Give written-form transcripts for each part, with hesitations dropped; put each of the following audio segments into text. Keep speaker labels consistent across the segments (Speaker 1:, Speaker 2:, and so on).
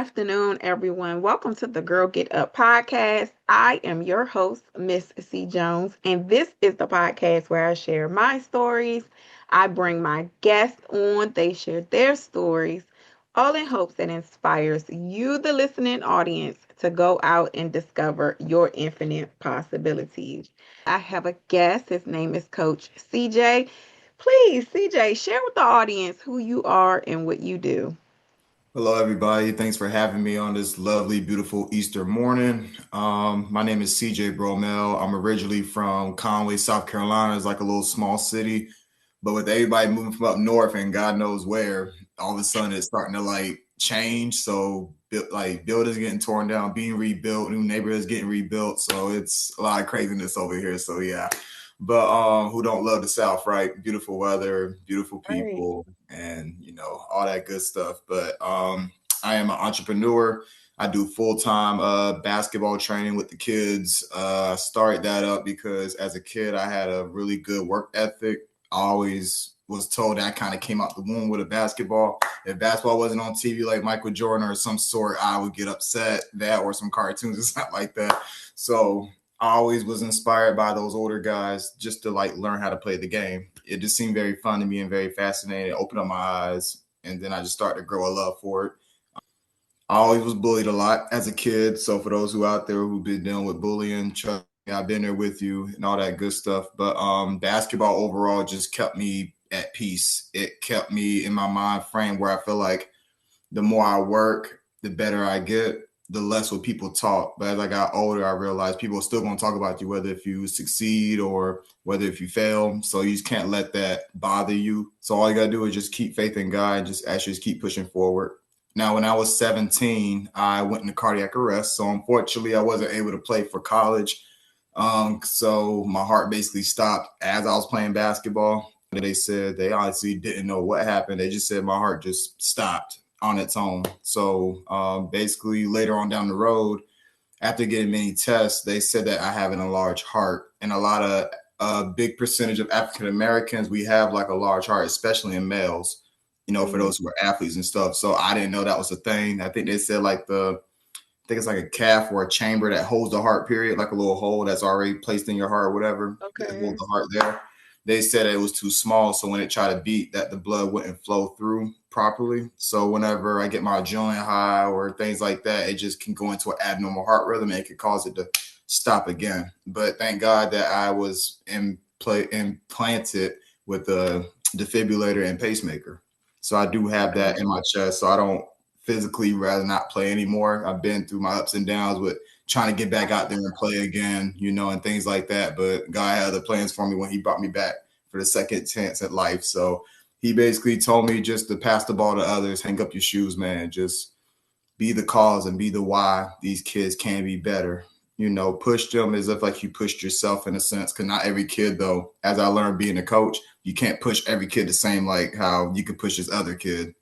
Speaker 1: afternoon, everyone. Welcome to the Girl Get Up podcast. I am your host, Miss C. Jones, and this is the podcast where I share my stories. I bring my guests on, they share their stories, all in hopes that inspires you, the listening audience, to go out and discover your infinite possibilities. I have a guest. His name is Coach CeJay. Please, CeJay, share with the audience who you are and what you do.
Speaker 2: Hello, everybody. Thanks for having me on this lovely, beautiful Easter morning. My name is CeJay Bromell. I'm originally from Conway, South Carolina. It's like a little small city, but with everybody moving from up north and God knows where, all of a sudden it's starting to change. So buildings getting torn down, being rebuilt, new neighborhoods getting rebuilt. So it's a lot of craziness over here. So yeah. But who don't love the South, right? Beautiful weather, beautiful
Speaker 1: Right.
Speaker 2: people, and all that good stuff. But I am an entrepreneur. I do full-time basketball training with the kids. I started that up because as a kid I had a really good work ethic. I always was told that I kind of came out the womb with a basketball. If basketball wasn't on TV like Michael Jordan or some sort, I would get upset. That or some cartoons or something like that. So I always was inspired by those older guys just to learn how to play the game. It just seemed very fun to me and very fascinating. It opened up my eyes, and then I just started to grow a love for it. I always was bullied a lot as a kid. So for those who out there who've been dealing with bullying, trust me, I've been there with you and all that good stuff. But basketball overall just kept me at peace. It kept me in my mind frame where I feel like the more I work, the better I get, the less what people talk. But as I got older, I realized people are still going to talk about you, whether if you succeed or whether if you fail. So you just can't let that bother you. So all you got to do is just keep faith in God and just keep pushing forward. Now, when I was 17, I went into cardiac arrest. So unfortunately, I wasn't able to play for college. So my heart basically stopped as I was playing basketball. They said they honestly didn't know what happened. They just said my heart just stopped on its own. So basically, later on down the road, after getting many tests, they said that I have an enlarged heart. And a big percentage of African Americans, we have like a large heart, especially in males, for
Speaker 1: Mhm.
Speaker 2: those who are athletes and stuff. So I didn't know that was a thing. I think they said I think it's like a calf or a chamber that holds the heart, period, like a little hole that's already placed in your heart or whatever that holds
Speaker 1: Okay.
Speaker 2: the heart there. They said it was too small, so when it tried to beat, that the blood wouldn't flow through properly. So whenever I get my adrenaline high or things like that, it just can go into an abnormal heart rhythm and it could cause it to stop again. But thank God that I was implanted with a defibrillator and pacemaker. So I do have that in my chest. So I don't physically rather not play anymore. I've been through my ups and downs with trying to get back out there and play again, and things like that. But God had other plans for me when he brought me back for the second chance at life. So he basically told me just to pass the ball to others, hang up your shoes, man. Just be the cause and be the why these kids can be better. Push them as if like you pushed yourself in a sense. Cause not every kid though, as I learned being a coach, you can't push every kid the same like how you could push this other kid.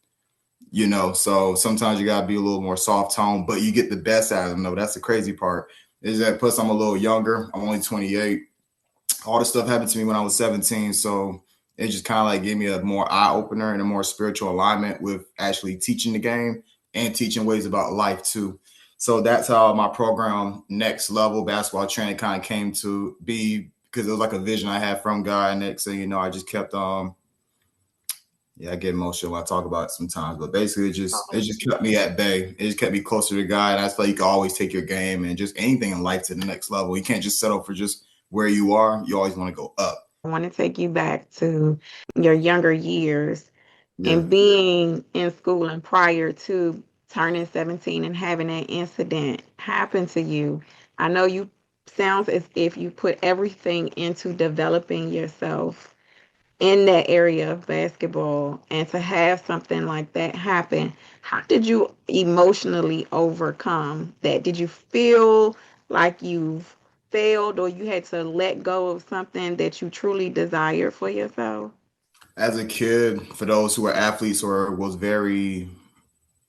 Speaker 2: So sometimes you gotta be a little more soft tone, but you get the best out of them. No, that's the crazy part. Is that plus I'm a little younger. I'm only 28. All this stuff happened to me when I was 17. So it just kind of gave me a more eye opener and a more spiritual alignment with actually teaching the game and teaching ways about life too. So that's how my program Next Level Basketball Training kind of came to be, because it was like a vision I had from God. And next thing you know, I just kept yeah, I get emotional when I talk about it sometimes, but basically it just kept me at bay. It just kept me closer to God. And I feel like you can always take your game and just anything in life to the next level. You can't just settle for just where you are. You always want to go up.
Speaker 1: I want to take you back to your younger years
Speaker 2: Yeah.
Speaker 1: and being in school and prior to turning 17 and having that incident happen to you. I know you sounds as if you put everything into developing yourself in that area of basketball, and to have something like that happen, how did you emotionally overcome that? Did you feel like you've failed or you had to let go of something that you truly desired for yourself?
Speaker 2: As a kid, for those who are athletes or was very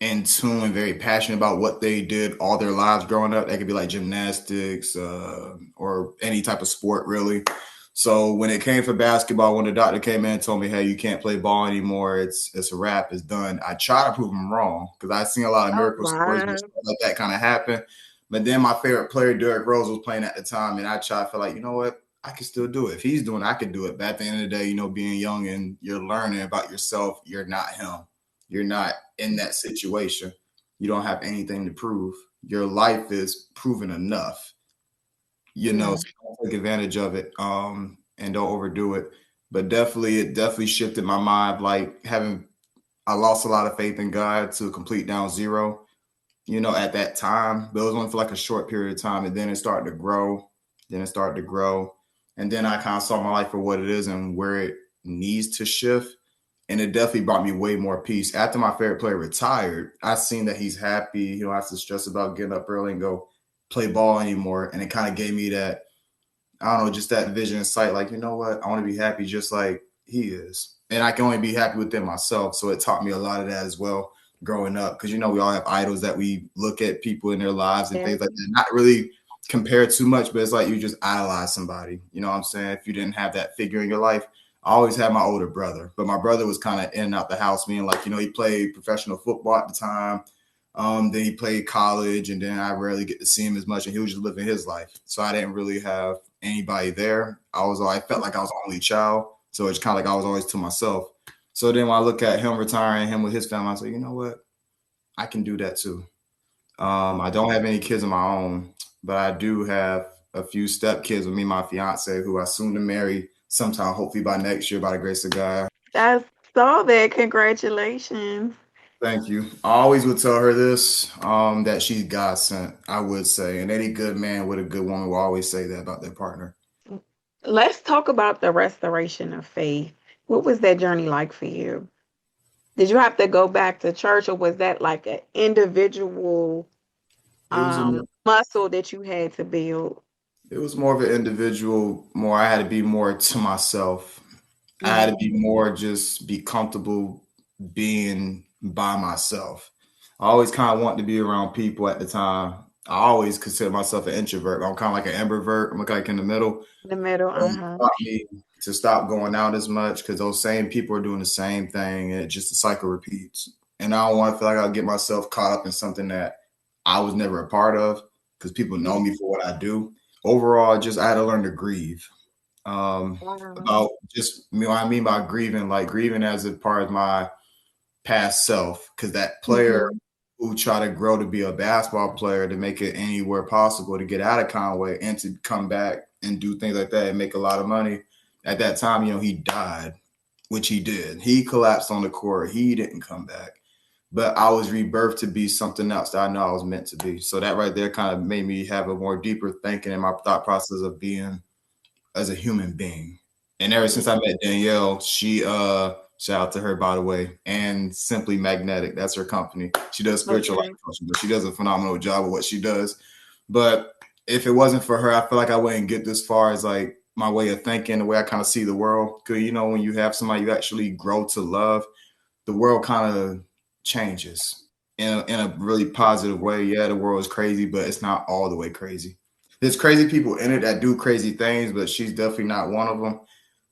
Speaker 2: in tune and very passionate about what they did all their lives growing up, that could be like gymnastics or any type of sport, really. So when it came for basketball, when the doctor came in and told me, "Hey, you can't play ball anymore. It's a wrap. It's done." I tried to prove him wrong because I've seen a lot of
Speaker 1: Oh,
Speaker 2: miracle stories where
Speaker 1: wow.
Speaker 2: stuff like that kind of happen. But then my favorite player, Derrick Rose, was playing at the time, and I tried to feel like, you know what, I can still do it. If he's doing it, I can do it. But at the end of the day, being young and you're learning about yourself, you're not him. You're not in that situation. You don't have anything to prove. Your life is proven enough,
Speaker 1: Mm,
Speaker 2: so don't take advantage of it, and don't overdo it. But definitely, it definitely shifted my mind. Like I lost a lot of faith in God to complete down zero, at that time. But it was only for like a short period of time. And then it started to grow. Then it started to grow. And then I kind of saw my life for what it is and where it needs to shift. And it definitely brought me way more peace. After my favorite player retired, I seen that he's happy. He don't have to stress about getting up early and go play ball anymore. And it kind of gave me that, I don't know, just that vision and sight. Like, you know what? I want to be happy just like he is. And I can only be happy within myself. So it taught me a lot of that as well growing up. Because, we all have idols that we look at people in their lives and
Speaker 1: yeah,
Speaker 2: things like that. Not really compare too much, but it's like you just idolize somebody. You know what I'm saying? If you didn't have that figure in your life, I always had my older brother, but my brother was kind of in and out the house, meaning like, he played professional football at the time. Then he played college, and then I rarely get to see him as much, and he was just living his life. So I didn't really have anybody there. I felt like I was the only child, so it's kind of like I was always to myself. So then when I look at him retiring, him with his family, I say, you know what, I can do that too. I don't have any kids of my own, but I do have a few step kids with me, my fiance, who I soon to marry sometime, hopefully by next year, by the grace of God.
Speaker 1: I saw that. Congratulations.
Speaker 2: Thank you. I always would tell her this, that she's God sent, I would say. And any good man with a good woman will always say that about their partner.
Speaker 1: Let's talk about the restoration of faith. What was that journey like for you? Did you have to go back to church, or was that like an individual
Speaker 2: It was a
Speaker 1: muscle that you had to build?
Speaker 2: it was more of an individual, more I had to be more to myself. I had to be
Speaker 1: Mhm.
Speaker 2: more just be comfortable being by myself. I always kind of wanted to be around people at the time. I always consider myself an introvert. I'm kind of like an ambivert. I'm like in the middle.
Speaker 1: In the middle,
Speaker 2: It
Speaker 1: uh-huh.
Speaker 2: taught me to stop going out as much because those same people are doing the same thing, and just the cycle repeats. And I don't want to feel like I'll get myself caught up in something that I was never a part of because people know
Speaker 1: Mhm.
Speaker 2: me for what I do. Overall, just I had to learn to grieve.
Speaker 1: Wow.
Speaker 2: About just me, what I mean by grieving, like grieving as a part of my past self, because that player
Speaker 1: Mhm.
Speaker 2: who tried to grow to be a basketball player to make it anywhere possible to get out of Conway and to come back and do things like that and make a lot of money. At that time, he died, which he did. He collapsed on the court. He didn't come back. But I was rebirthed to be something else that I know I was meant to be. So that right there kind of made me have a more deeper thinking in my thought process of being as a human being. And ever since I met Danielle, she shout out to her by the way, and Simply Magnetic, that's her company. She does spiritual life
Speaker 1: Okay.
Speaker 2: coaching, but she does a phenomenal job of what she does. But if it wasn't for her, I feel like I wouldn't get this far as like my way of thinking, the way I kind of see the world. Because when you have somebody you actually grow to love, the world kind of changes in a really positive way. Yeah, the world is crazy, but it's not all the way crazy. There's crazy people in it that do crazy things, but she's definitely not one of them.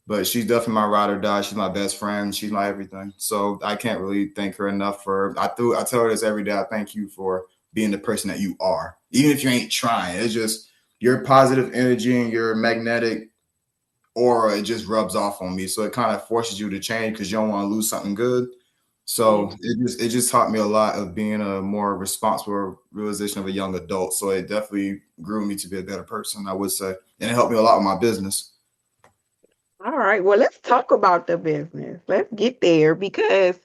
Speaker 2: But she's definitely my ride or die. She's my best friend. She's my everything. So I can't really thank her enough for. I tell her this every day. I thank you for being the person that you are, even if you ain't trying. It's just your positive energy and your magnetic aura. It just rubs off on me. So it kind of forces you to change because you don't want to lose something good.
Speaker 1: Yeah.
Speaker 2: So it just taught me a lot of being a more responsible realization of a young adult. So it definitely grew me to be a better person, I would say, and it helped me a lot with my business.
Speaker 1: All right. Well, let's talk about the business. Let's get there because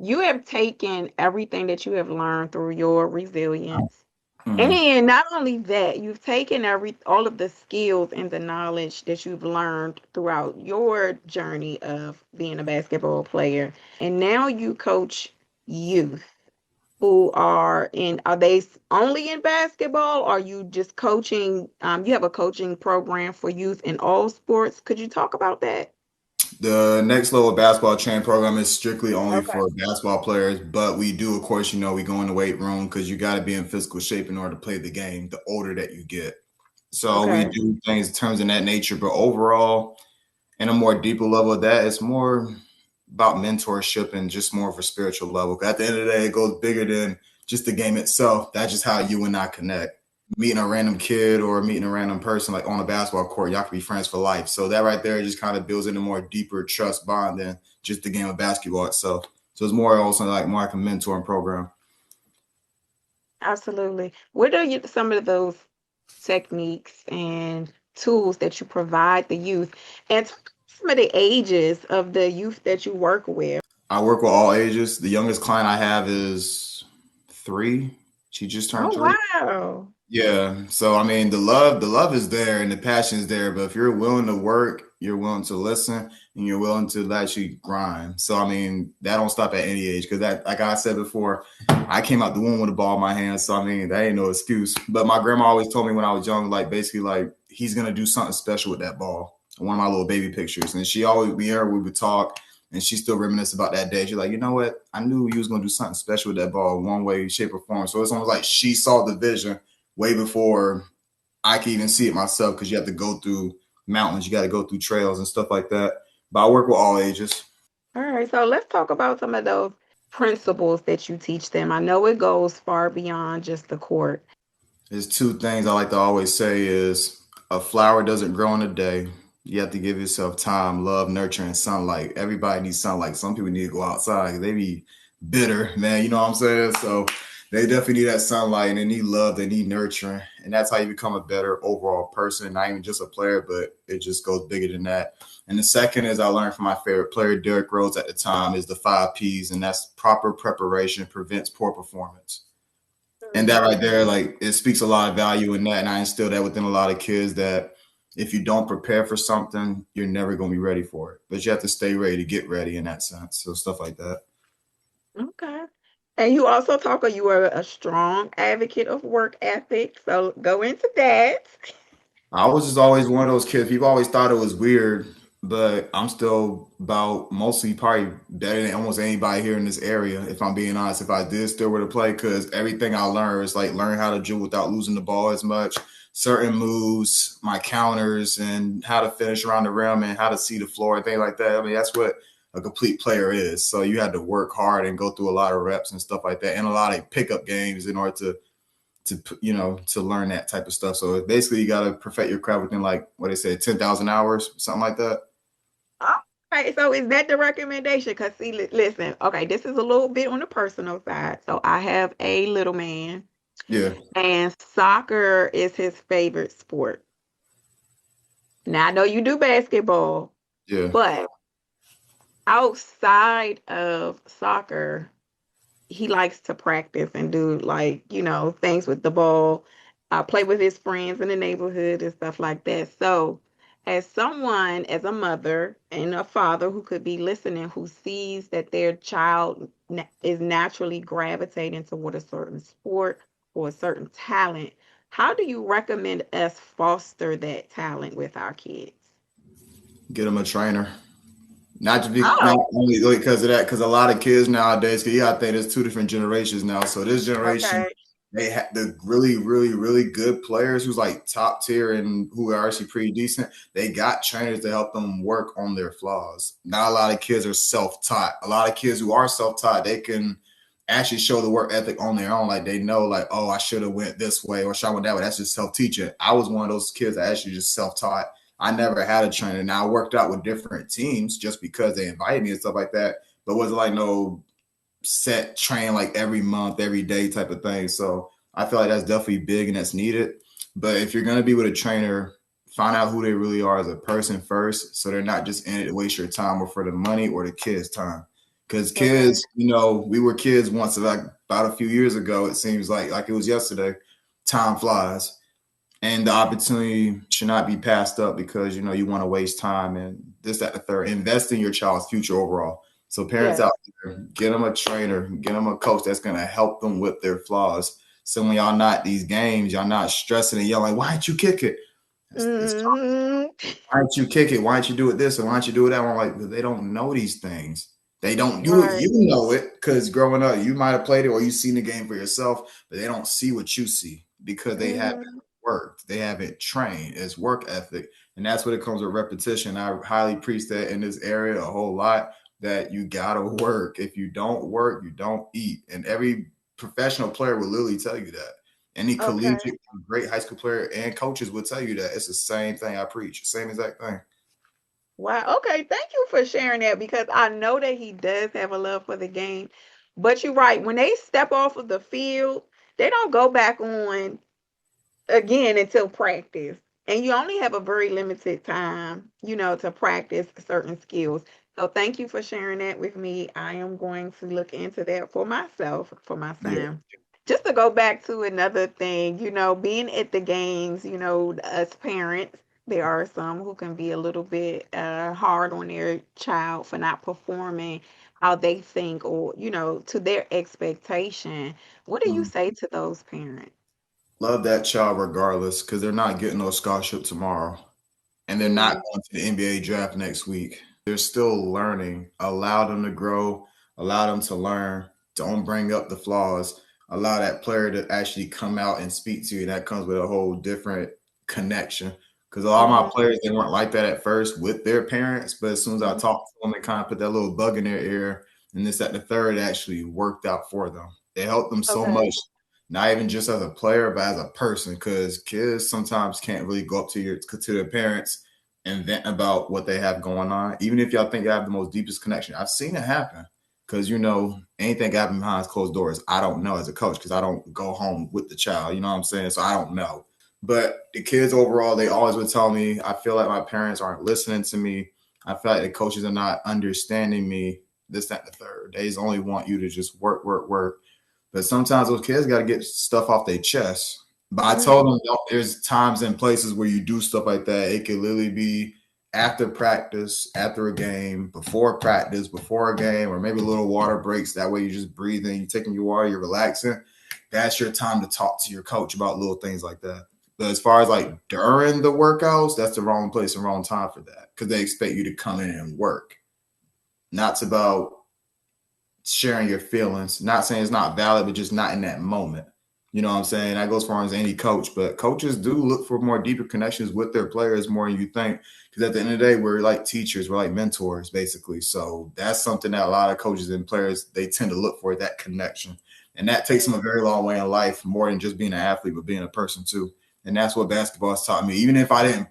Speaker 1: you have taken everything that you have learned through your resilience.
Speaker 2: Mm-hmm.
Speaker 1: And not only that, you've taken all of the skills and the knowledge that you've learned throughout your journey of being a basketball player. And now you coach youth who are they only in basketball? Or are you just coaching? You have a coaching program for youth in all sports. Could you talk about that?
Speaker 2: The next level basketball training program is strictly only
Speaker 1: Okay.
Speaker 2: for basketball players, but we do, of course, we go in the weight room because you got to be in physical shape in order to play the game the older that you get. So we
Speaker 1: Okay.
Speaker 2: do things in terms of that nature, but overall, in a more deeper level of that, it's more about mentorship and just more of a spiritual level. 'Cause at the end of the day, it goes bigger than just the game itself. That's just how you and I connect. Meeting a random kid or meeting a random person like on a basketball court, y'all can be friends for life. So that right there just kind of builds in a more deeper trust bond than just the game of basketball itself. So it's more also like more like a mentoring program.
Speaker 1: Absolutely. What are some of those techniques and tools that you provide the youth, and some of the ages of the youth that you work with?
Speaker 2: I work with all ages. The youngest client I have is 3. She just turned
Speaker 1: Oh,
Speaker 2: 3.
Speaker 1: wow.
Speaker 2: Yeah. So I mean, the love is there and the passion is there. But if you're willing to work, you're willing to listen, and you're willing to actually grind. So I mean, that don't stop at any age because that, like I said before, I came out the womb with a ball in my hand. So I mean, that ain't no excuse. But my grandma always told me when I was young, like basically, like he's gonna do something special with that ball. One of my little baby pictures, and she always we would talk. And she still reminisce about that day. She's like, you know what? I knew you was gonna do something special with that ball, one way, shape, or form. So it's almost like she saw the vision way before I can even see it myself because you have to go through mountains, you got to go through trails and stuff like that. But I work with all ages.
Speaker 1: All right, so let's talk about some of those principles that you teach them. I know it goes far beyond just the court.
Speaker 2: There's 2 things I like to always say is a flower doesn't grow in a day. You have to give yourself time, love, nurture, and sunlight. Everybody needs sunlight. Some people need to go outside. They be bitter, man. You know what I'm saying? So they definitely need that sunlight and they need love. They need nurturing. And that's how you become a better overall person, not even just a player, but it just goes bigger than that. And the second is I learned from my favorite player, Derrick Rose, at the time, is the 5 P's, and that's proper preparation prevents poor performance. And that right there, like it speaks a lot of value in that. And I instill that within a lot of kids that if you don't prepare for something, you're never going to be ready for it. But you have to stay ready to get ready in that sense. So stuff like that.
Speaker 1: Okay. And you also talk, or you are a strong advocate of work ethic. So go into that.
Speaker 2: I was just always one of those kids. People always thought it was weird, but I'm still about mostly probably better than almost anybody here in this area. If I'm being honest, if I did still were to play, because everything I learned is like learn how to dribble without losing the ball as much, certain moves, my counters, and how to finish around the rim and how to see the floor and things like that. I mean, that's what a complete player is. So you had to work hard and go through a lot of reps and stuff like that, and a lot of pickup games in order to learn that type of stuff. So basically, you got to perfect your craft within like what they say, 10,000 hours, something like that.
Speaker 1: All right. So is that the recommendation? Because see, listen, okay, this is a little bit on the personal side. So I have a little man,
Speaker 2: Yeah,
Speaker 1: and soccer is his favorite sport. Now I know you do basketball,
Speaker 2: yeah.
Speaker 1: but outside of soccer, he likes to practice and do like, things with the ball, play with his friends in the neighborhood and stuff like that. So, as someone, as a mother and a father who could be listening, who sees that their child is naturally gravitating toward a certain sport or a certain talent, how do you recommend us foster that talent with our kids?
Speaker 2: Get them a trainer. Not to be not
Speaker 1: Oh,
Speaker 2: only because of that, because a lot of kids nowadays, because you got to think there's 2 different generations now. So this generation,
Speaker 1: okay.
Speaker 2: they have the really, really, really good players who's like top tier and who are actually pretty decent. They got trainers to help them work on their flaws. Not a lot of kids are self-taught. A lot of kids who are self-taught, they can actually show the work ethic on their own. Like they know, like, oh, I should have went this way or should I went that way. That's just self-teaching. I was one of those kids that actually just self-taught. I never had a trainer. Now I worked out with different teams just because they invited me and stuff like that, but wasn't like no set train like every month, every day type of thing. So I feel like that's definitely big and that's needed. But if you're gonna be with a trainer, find out who they really are as a person first, so they're not just in it to waste your time or for the money or the kids' time. Because
Speaker 1: Okay.
Speaker 2: kids, we were kids once, like about a few years ago. It seems like it was yesterday. Time flies and the opportunity should not be passed up because you want to waste time and this, that, the third. Invest in your child's future overall. So parents
Speaker 1: Yes.
Speaker 2: out there, get them a trainer, get them a coach that's going to help them with their flaws. So when y'all not these games, y'all not stressing and yelling, "Why don't you kick it?" It's
Speaker 1: Hmm.
Speaker 2: why don't you kick it? Why don't you do it this and why don't you do it that? I'm like, they don't know these things. They don't do it.
Speaker 1: Right.
Speaker 2: You know it because growing up, you might have played it or you've seen the game for yourself, but they don't see what you see because they
Speaker 1: Hmm.
Speaker 2: haven't. worked. They haven't trained. It's work ethic. And that's what it comes with repetition. I highly preach that in this area a whole lot, that you gotta work. If you don't work, you don't eat. And every professional player will literally tell you that. Any
Speaker 1: Okay.
Speaker 2: collegiate, great high school player and coaches will tell you that. It's the same thing I preach, same exact thing.
Speaker 1: Wow. Okay. Thank you for sharing that because I know that he does have a love for the game. But you're right. When they step off of the field, they don't go back on again until practice. And you only have a very limited time, to practice certain skills. So thank you for sharing that with me. I am going to look into that for myself, for my
Speaker 2: Yeah.
Speaker 1: son. Just to go back to another thing, being at the games, us parents, there are some who can be a little bit hard on their child for not performing how they think or, to their expectation. What do you
Speaker 2: Mhm.
Speaker 1: say to those parents?
Speaker 2: Love that child regardless, because they're not getting no scholarship tomorrow. And they're not
Speaker 1: Mm,
Speaker 2: going to the NBA draft next week. They're still learning. Allow them to grow, allow them to learn. Don't bring up the flaws. Allow that player to actually come out and speak to you. That comes with a whole different connection. Because a lot of my
Speaker 1: mhm.
Speaker 2: players, they weren't like that at first with their parents, but as soon as I
Speaker 1: Mhm.
Speaker 2: talked to them and kind of put that little bug in their ear, and this at the third actually worked out for them. It helped them so
Speaker 1: Okay.
Speaker 2: much, not even just as a player, but as a person. Because kids sometimes can't really go up to their parents and vent about what they have going on, even if y'all think you have the most deepest connection. I've seen it happen because anything happen behind closed doors. I don't know as a coach because I don't go home with the child. You know what I'm saying? So I don't know. But the kids overall, they always would tell me, I feel like my parents aren't listening to me. I feel like the coaches are not understanding me. This, that, and the third. They just only want you to just work, work, work. But sometimes those kids got to get stuff off their chest. But I told
Speaker 1: Mhm.
Speaker 2: them there's times and places where you do stuff like that. It could literally be after practice, after a game, before practice, before a game, or maybe a little water breaks. That way you're just breathing, you're taking your water, you're relaxing. That's your time to talk to your coach about little things like that. But as far as like during the workouts, that's the wrong place and wrong time for that because they expect you to come in and work. Not about sharing your feelings. Not saying it's not valid, but just not in that moment. You know what I'm saying? That goes far as any coach, but coaches do look for more deeper connections with their players more than you think. Because at the end of the day, we're like teachers, we're like mentors, basically. So that's something that a lot of coaches and players they tend to look for that connection, and that takes them a very long way in life, more than just being an athlete, but being a person too. And that's what basketball has taught me. Even though I didn't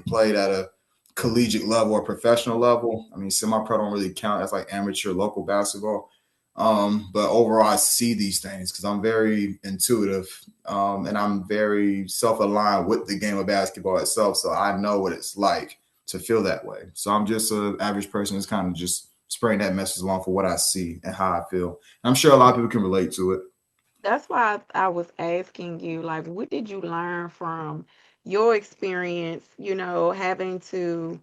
Speaker 2: play at a collegiate level or professional level. I mean, semi-pro don't really count as like amateur local basketball. But overall, I see these things because I'm very intuitive and I'm very self-aligned with the game of basketball itself. So I know what it's like to feel that way. So I'm just an average person that's kind of just spreading that message along for what I see and how I feel. And I'm sure a lot of people can relate to it.
Speaker 1: That's why I was asking you, like, what did you learn from your experience, having to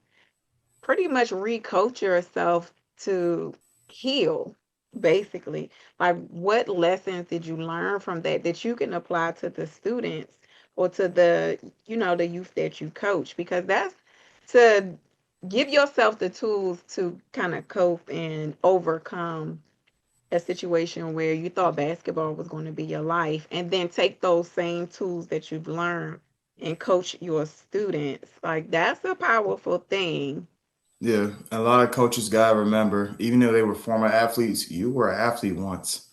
Speaker 1: pretty much recoach yourself to heal, basically? Like, what lessons did you learn from that you can apply to the students or to the youth that you coach? Because that's to give yourself the tools to kind of cope and overcome a situation where you thought basketball was going to be your life and then take those same tools that you've learned and coach your students. Like, that's a powerful thing.
Speaker 2: Yeah, a lot of coaches gotta remember, even though they were former athletes, you were an athlete once.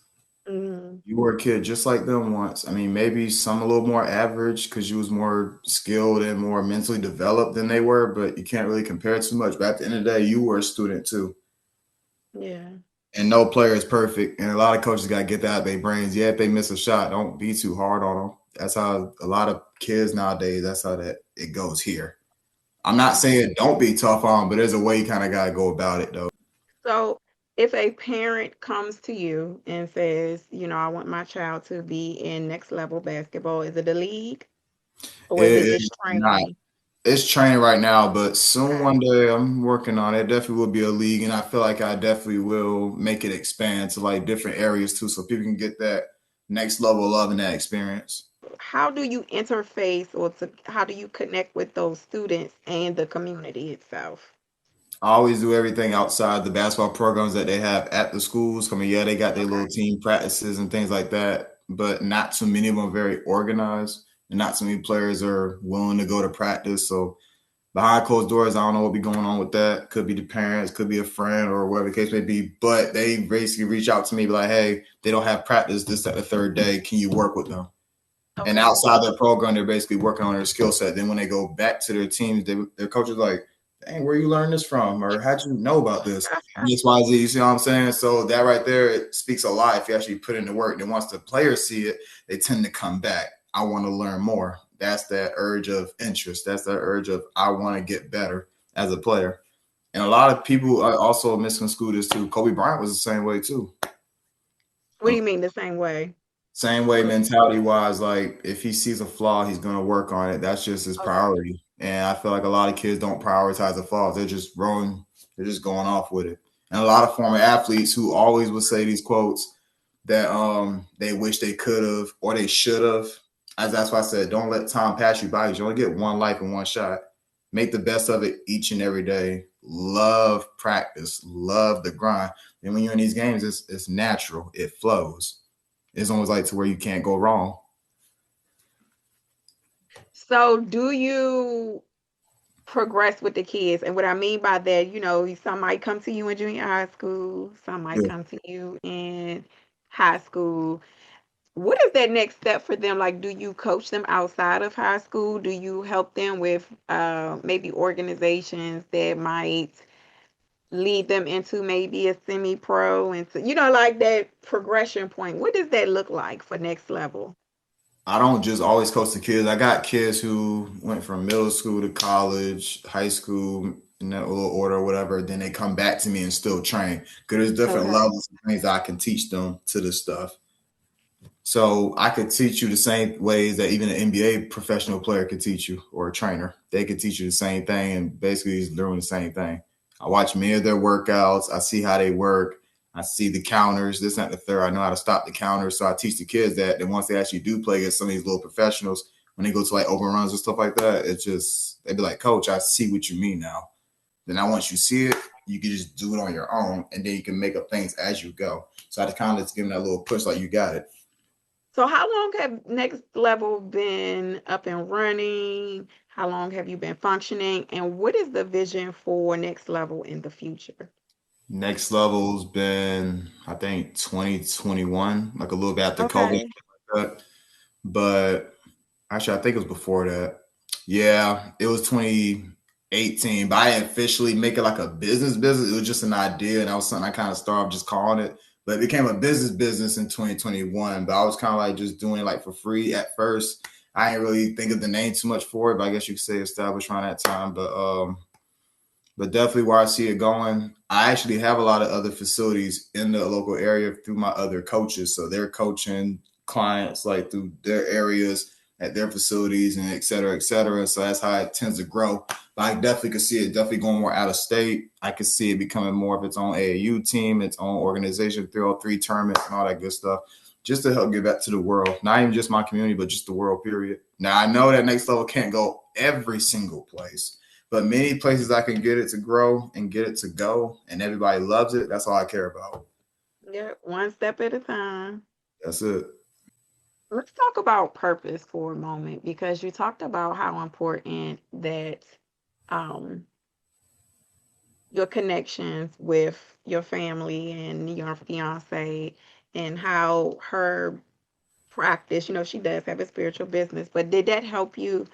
Speaker 1: Mhm.
Speaker 2: You were a kid just like them once. I mean, maybe some a little more average because you was more skilled and more mentally developed than they were, but you can't really compare too much. But at the end of the day, you were a student too.
Speaker 1: Yeah.
Speaker 2: And no player is perfect. And a lot of coaches got to get that out of their brains. Yeah, if they miss a shot, don't be too hard on them. That's how a lot of kids nowadays, that's how that it goes here. I'm not
Speaker 1: Mhm.
Speaker 2: saying don't be tough on them, but there's a way you kind of got to go about it, though.
Speaker 1: So, if a parent comes to you and says, I want my child to be in next level basketball, is it a league or is it
Speaker 2: It is
Speaker 1: just
Speaker 2: not.
Speaker 1: training?
Speaker 2: It's training right now, but soon
Speaker 1: Okay.
Speaker 2: one day I'm working on it. Definitely will be a league, and I feel like I definitely will make it expand to like different areas too, so people can get that next level of love and that experience.
Speaker 1: How do you interface or how do you connect with those students and the community itself?
Speaker 2: I always do everything outside the basketball programs that they have at the schools. I mean, yeah, they got their little
Speaker 1: Okay.
Speaker 2: team practices and things like that, but not too many of them are very organized. and not so many players are willing to go to practice. So behind closed doors, I don't know what be going on with that. Could be the parents, could be a friend, or whatever the case may be. But they basically reach out to me, be like, "Hey, they don't have practice this at the third day. Can you work with them?" And
Speaker 1: Okay.
Speaker 2: outside their program, they're basically working on their skill set. Then when they go back to their teams, their coaches like, "Dang, where you learn this from? Or how'd you know about this?" X, Y, Z. You see what I'm saying? So that right there, it speaks a lot. If you actually put in the work, then once the players see it, they tend to come back. I want to learn more. That's that urge of interest. That's that urge of I want to get better as a player. And a lot of people are also misconstrue this too. Kobe Bryant was the same way too.
Speaker 1: What do you mean the same way?
Speaker 2: Same way mentality wise, like if he sees a flaw, he's gonna work on it. That's just his
Speaker 1: Okay.
Speaker 2: priority. And I feel like a lot of kids don't prioritize the flaws. They're just going off with it. And a lot of former athletes who always would say these quotes that they wish they could have or they should have. As that's why I said, don't let time pass you by. You only get one life and one shot. Make the best of it each and every day. Love practice. Love the grind. And when you're in these games, it's natural. It flows. It's almost like to where you can't go wrong.
Speaker 1: So, do you progress with the kids? And what I mean by that, some might come to you in junior high school, some might
Speaker 2: Yeah.
Speaker 1: come to you in high school. What is that next step for them? Like, do you coach them outside of high school? Do you help them with maybe organizations that might lead them into maybe a semi-pro and so, like that progression point? What does that look like for next level?
Speaker 2: I don't just always coach the kids. I got kids who went from middle school to college, high school, in that little order or whatever. Then they come back to me and still train. Because there's different
Speaker 1: Okay.
Speaker 2: levels of things I can teach them to this stuff. So I could teach you the same ways that even an NBA professional player could teach you or a trainer. They could teach you the same thing and basically he's doing the same thing. I watch many of their workouts. I see how they work. I see the counters, this and the third. I know how to stop the counters. So I teach the kids that. Then once they actually do play against some of these little professionals, when they go to like overruns and stuff like that, it's just they'd be like, "Coach, I see what you mean now." Then I once you see it, you can just do it on your own, and then you can make up things as you go. So I just kind of just give them that little push, like you got it.
Speaker 1: So how long have Next Level been up and running? How long have you been functioning? And what is the vision for Next Level in the future?
Speaker 2: Next level's been, I think, 2021, like a little bit after COVID.
Speaker 1: Okay.
Speaker 2: But but actually, I think it was before that. Yeah, it was 2018, but I didn't officially make it like a business. It was just an idea, and that was something I kind of started just calling it. But it became a business in 2021. But I was kind of like just doing it like for free at first. I didn't really think of the name too much for it, but I guess you could say established around that time. But definitely where I see it going. I actually have a lot of other facilities in the local area through my other coaches. So they're coaching clients like through their areas at their facilities and et cetera, et cetera. So that's how it tends to grow. But I definitely could see it definitely going more out of state. I could see it becoming more of its own AAU team, its own organization, 303 tournaments and all that good stuff, just to help give back to the world. Not even just my community, but just the world, period. Now, I know that next level can't go every single place, but many places I can get it to grow and get it to go, and everybody loves it. That's all I care about.
Speaker 1: Yeah, one step at a time.
Speaker 2: That's it.
Speaker 1: Let's talk about purpose for a moment because you talked about how important that um, your connections with your family and your fiance and how her practice, she does have a spiritual business, but did that help you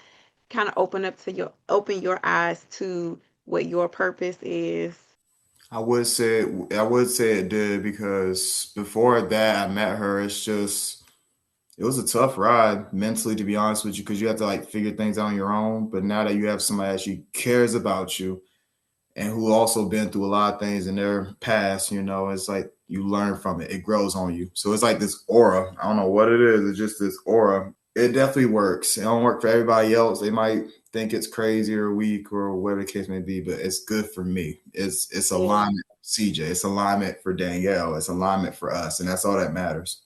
Speaker 1: kind of open your eyes to what your purpose is?
Speaker 2: I would say it did because before that I met her. It was a tough ride mentally, to be honest with you, because you have to like figure things out on your own. But now that you have somebody that actually cares about you and who also been through a lot of things in their past, it's like you learn from it. It grows on you. So it's like this aura. I don't know what it is. It's just this aura. It definitely works. It don't work for everybody else. They might think it's crazy or weak or whatever the case may be, but it's good for me. It's
Speaker 1: Yeah.
Speaker 2: alignment for CJ. It's alignment for Danielle. It's alignment for us. And that's all that matters.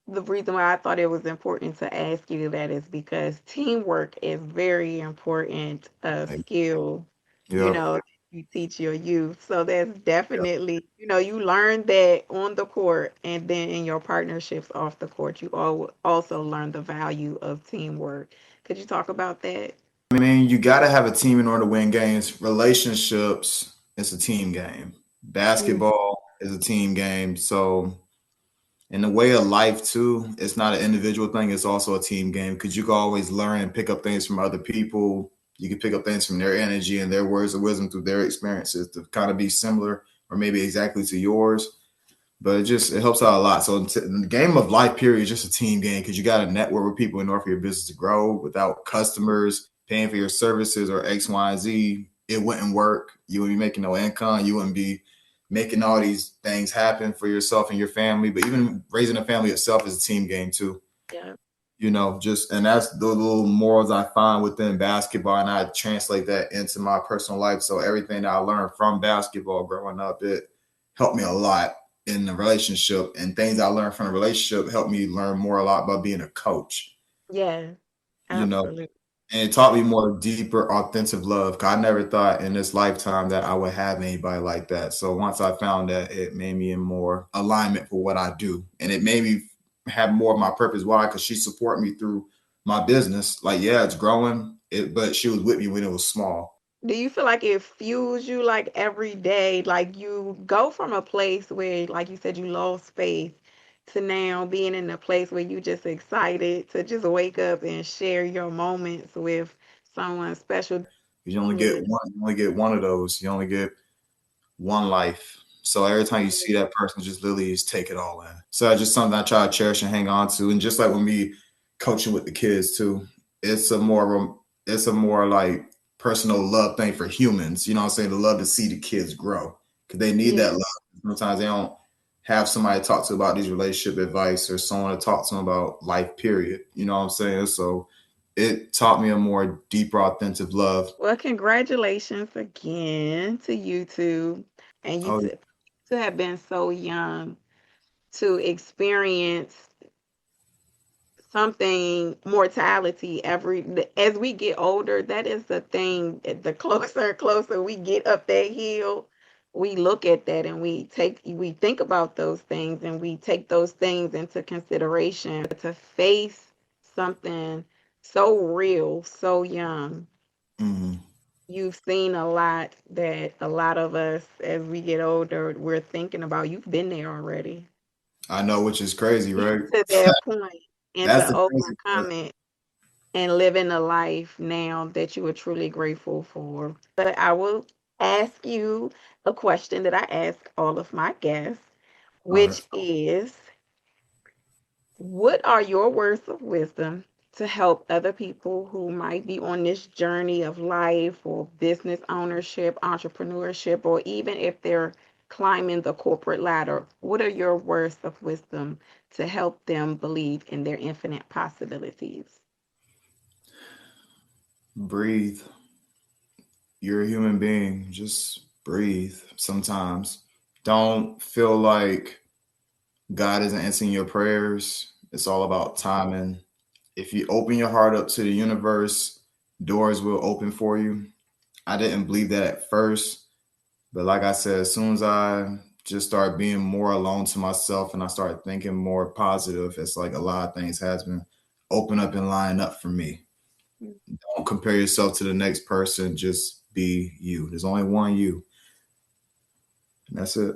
Speaker 1: The reason why I thought it was important to ask you that is because teamwork is very important
Speaker 2: Like,
Speaker 1: skill. You
Speaker 2: yep.
Speaker 1: know, you teach your youth. So that's definitely, you learn that on the court, and then in your partnerships off the court, you also learn the value of teamwork. Could you talk about that?
Speaker 2: I mean, you got to have a team in order to win games. Relationships, it's a team game.
Speaker 1: Mm,
Speaker 2: Basketball is a team game. So, in the way of life, too, it's not an individual thing. It's also a team game because you can always learn and pick up things from other people. You can pick up things from their energy and their words of wisdom through their experiences to kind of be similar or maybe exactly to yours. But it helps out a lot. So the game of life period is just a team game because you got to network with people in order for your business to grow. Without customers paying for your services or X, Y, and Z, it wouldn't work. You wouldn't be making no income. You wouldn't be making all these things happen for yourself and your family. But even raising a family itself is a team game too.
Speaker 1: yeah.
Speaker 2: And that's the little morals I find within basketball, and I translate that into my personal life. So everything that I learned from basketball growing up, it helped me a lot in the relationship, and things I learned from the relationship helped me learn more a lot about being a coach.
Speaker 1: Yeah,
Speaker 2: You know,
Speaker 1: absolutely.
Speaker 2: and it taught me more deeper, authentic love. 'Cause I never thought in this lifetime that I would have anybody like that. So once I found that, it made me in more alignment for what I do, and it made me have more of my purpose. Why? Because she supported me through my business. Like, yeah, it's growing, but she was with me when it was small.
Speaker 1: Do you feel like it fuels you like every day? Like you go from a place where, like you said, you lost faith to now being in a place where you just excited to just wake up and share your moments with someone special.
Speaker 2: You only get
Speaker 1: Really.
Speaker 2: one. You only get one of those. You only get one life. So every time you see that person, just literally just take it all in. So it's just something I try to cherish and hang on to. And just like when me coaching with the kids too, it's a more like personal love thing for humans. You know what I'm saying? To love to see the kids grow because they need that
Speaker 1: Yeah.
Speaker 2: love. Sometimes they don't have somebody to talk to about these relationship advice or someone to talk to them about life. Period. You know what I'm saying? So it taught me a more deeper, authentic love.
Speaker 1: Well, congratulations again to you two, and you
Speaker 2: Oh,
Speaker 1: to have been so young to experience something mortality as we get older. That is the thing, the closer and closer we get up that hill, we look at that and we think about those things and we take those things into consideration. But to face something so real so young,
Speaker 2: mhm.
Speaker 1: you've seen a lot that a lot of us as we get older we're thinking about. You've been there already,
Speaker 2: I know, which is crazy,
Speaker 1: get
Speaker 2: right?
Speaker 1: to that point and
Speaker 2: That's
Speaker 1: to
Speaker 2: the crazy part.
Speaker 1: overcome it and living a life now that you are truly grateful for. But I will ask you a question that I ask all of my guests,
Speaker 2: All right.
Speaker 1: which is, what are your words of wisdom to help other people who might be on this journey of life or business ownership, entrepreneurship, or even if they're climbing the corporate ladder? What are your words of wisdom to help them believe in their infinite possibilities?
Speaker 2: Breathe. You're a human being. Just breathe sometimes. Don't feel like God isn't answering your prayers. It's all about timing. If you open your heart up to the universe, doors will open for you. I didn't believe that at first, but like I said, as soon as I just started being more alone to myself and I started thinking more positive, it's like a lot of things has been open up and line up for me. Don't compare yourself to the next person. Just be you. There's only one you. And that's it.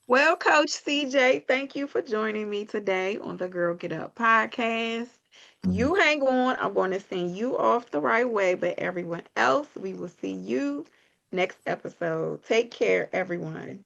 Speaker 1: Well, Coach CJ, thank you for joining me today on the Girl Get Up podcast.
Speaker 2: Mhm.
Speaker 1: You hang on. I'm going to send you off the right way, but everyone else, we will see you next episode. Take care, everyone.